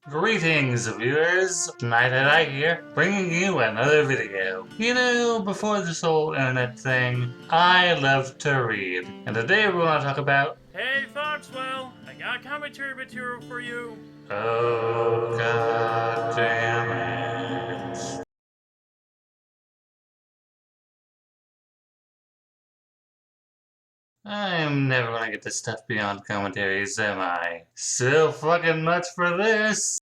Greetings, viewers! Night I here, bringing you another video. You know, before this whole internet thing, I love to read. And today we're going to talk about... Hey, Foxwell! I got commentary material for you! Oh, god damn it. I'm never gonna get this stuff beyond commentaries, am I? So fucking much for this!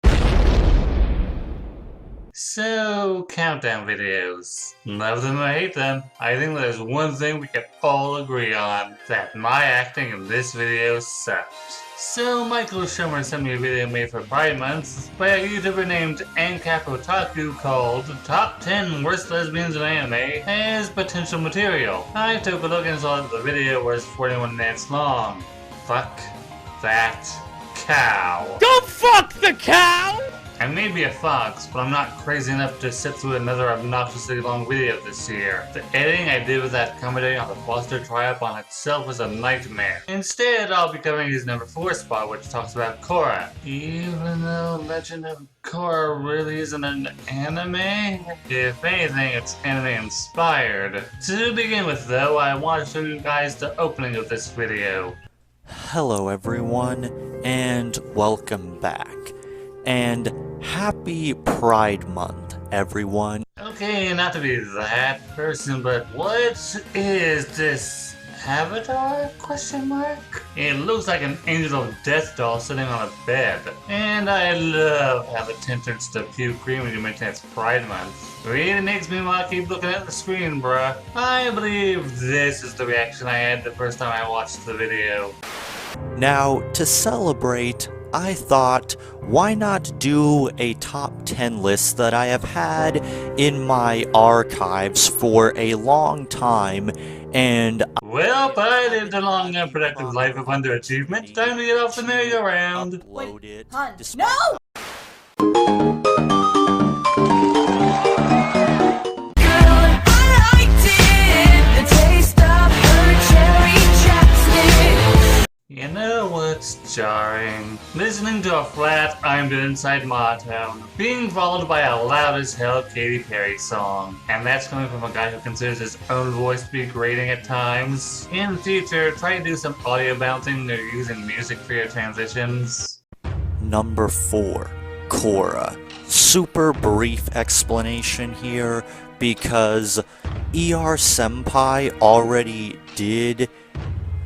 So, countdown videos. Love them or hate them, I think there's one thing we can all agree on, that my acting in this video sucked. So, Michael Schumer sent me a video made for Pride Month by a YouTuber named Ancap Otaku called Top 10 Worst Lesbians in Anime as Potential Material. I took a look and saw that the video was 41 minutes long. Fuck that cow. Don't fuck the cow! I may be a fox, but I'm not crazy enough to sit through another obnoxiously long video this year. The editing I did with that comedy on the Buster try-up on itself was a nightmare. Instead, I'll be covering his number 4 spot, which talks about Korra. Even though Legend of Korra really isn't an anime? If anything, it's anime inspired. To begin with though, I want to show you guys the opening of this video. Hello everyone, and welcome back. And happy Pride Month, everyone. Okay, not to be that person, but what is this avatar? Question mark? It looks like an angel of death doll sitting on a bed. And I love how the tint turns to puke cream when you mention it's Pride Month. Really makes me want to keep looking at the screen, bruh. I believe this is the reaction I had the first time I watched the video. Now, to celebrate, I thought, why not do a top 10 list that I have had in my archives for a long time, and Well, I lived a long and productive life of underachievement. Time to get off the merry-go-round. upload it. Hun, despite no! You know what's jarring? Listening to a flat I'm inside monotone, being followed by a loud as hell Katy Perry song. And that's coming from a guy who considers his own voice to be grating at times. In the future, try to do some audio bouncing or using music for your transitions. Number 4, Korra. Super brief explanation here, because ER Senpai already did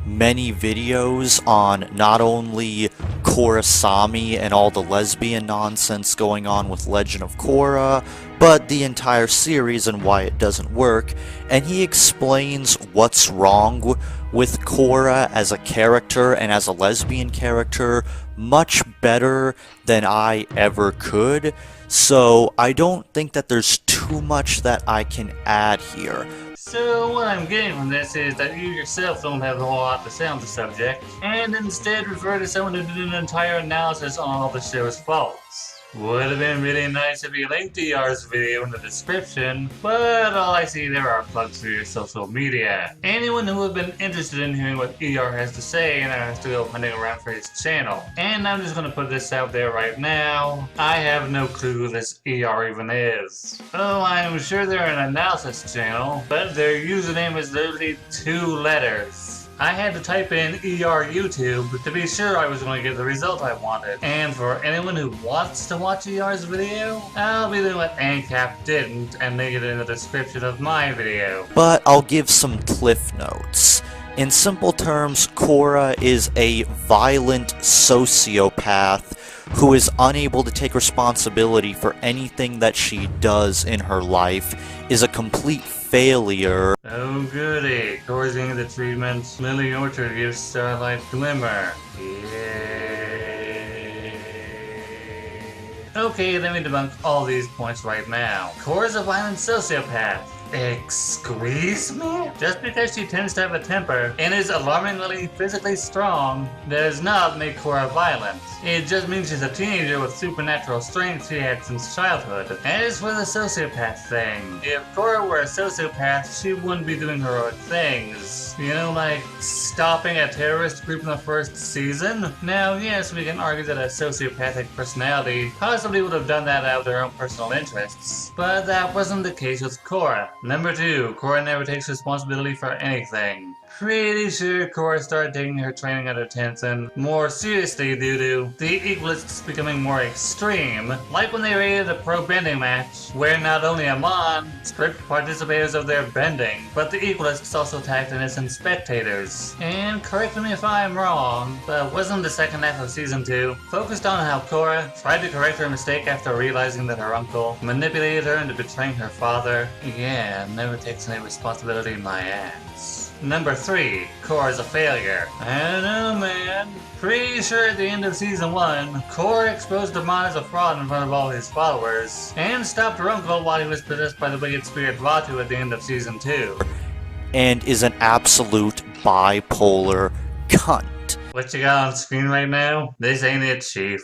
many videos on not only Korrasami and all the lesbian nonsense going on with Legend of Korra, but the entire series and why it doesn't work, and he explains what's wrong with Korra as a character and as a lesbian character much better than I ever could, so I don't think that there's too much that I can add here. So what I'm getting from this is that you yourself don't have a whole lot to say on the subject, and instead refer to someone who did an entire analysis on all the show's faults. Would have been really nice if you linked ER's video in the description, but all I see there are plugs for your social media. Anyone who would have been interested in hearing what ER has to say and has to go hunting around for his channel. And I'm just gonna put this out there right now, I have no clue who this ER even is. Oh, I'm sure they're an analysis channel, but their username is literally 2 letters. I had to type in ER YouTube to be sure I was going to get the result I wanted. And for anyone who wants to watch ER's video, I'll be doing what Ancap didn't and link it in the description of my video. But I'll give some cliff notes. In simple terms, Korra is a violent sociopath who is unable to take responsibility for anything that she does in her life, is a complete failure. Oh goody, Korra's getting the treatment. Lily Orchard gives Starlight Glimmer. Yay. Okay, let me debunk all these points right now. Korra's a violent sociopath. Excuse me? Just because she tends to have a temper and is alarmingly physically strong does not make Korra violent. It just means she's a teenager with supernatural strength she had since childhood. As for the sociopath thing, if Korra were a sociopath, she wouldn't be doing heroic things. You know, like stopping a terrorist group in the first season? Now, yes, we can argue that a sociopathic personality possibly would have done that out of their own personal interests, but that wasn't the case with Korra. Number 2, Korra never takes responsibility for anything. Pretty sure Korra started taking her training under Tenzin more seriously due to the Equalists becoming more extreme, like when they raided a pro bending match, where not only Amon stripped participators of their bending, but the Equalists also attacked innocent spectators. And correct me if I'm wrong, but wasn't the second half of season 2 focused on how Korra tried to correct her mistake after realizing that her uncle manipulated her into betraying her father? Yeah, never takes any responsibility in my ass. Number 3, Korra's a failure. I don't know, man. Pretty sure at the end of season 1, Korra exposed Amon as a fraud in front of all his followers, and stopped her uncle while he was possessed by the wicked spirit Vatu at the end of season 2. And is an absolute bipolar cunt. What you got on screen right now? This ain't it, Chief.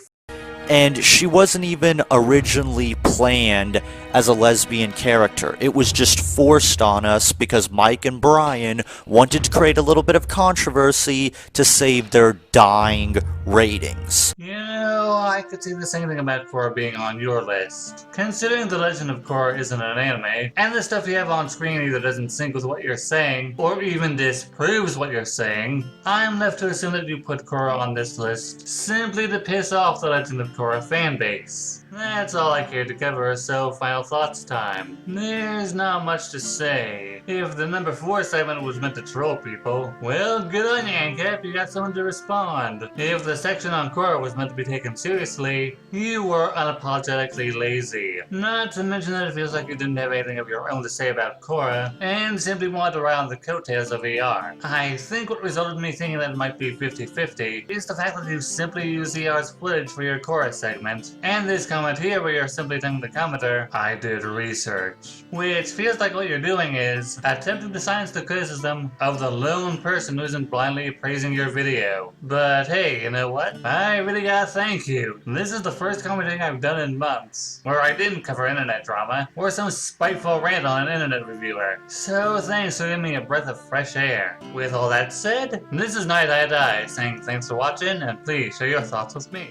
And she wasn't even originally planned as a lesbian character. It was just forced on us because Mike and Brian wanted to create a little bit of controversy to save their dying ratings. You know, I could see the same thing about Korra being on your list. Considering The Legend of Korra isn't an anime, and the stuff you have on screen either doesn't sync with what you're saying, or even disproves what you're saying, I'm left to assume that you put Korra on this list simply to piss off the Legend of Korra fanbase. That's all I cared to cover, so final thoughts time. There's not much to say. If the number 4 segment was meant to troll people, well, good on you, Ankep, you got someone to respond. If the section on Korra was meant to be taken seriously, you were unapologetically lazy. Not to mention that it feels like you didn't have anything of your own to say about Korra, and simply wanted to ride on the coattails of ER. I think what resulted in me thinking that it might be 50-50 is the fact that you simply used ER's footage for your Korra segment, and this comment here where you're simply telling the commenter, I did research. Which feels like what you're doing is attempting to silence the criticism of the lone person who isn't blindly praising your video. But hey, you know what? I really gotta thank you. This is the first commenting I've done in months where I didn't cover internet drama or some spiteful rant on an internet reviewer. So thanks for giving me a breath of fresh air. With all that said, this is Night I Die saying thanks for watching and please share your thoughts with me.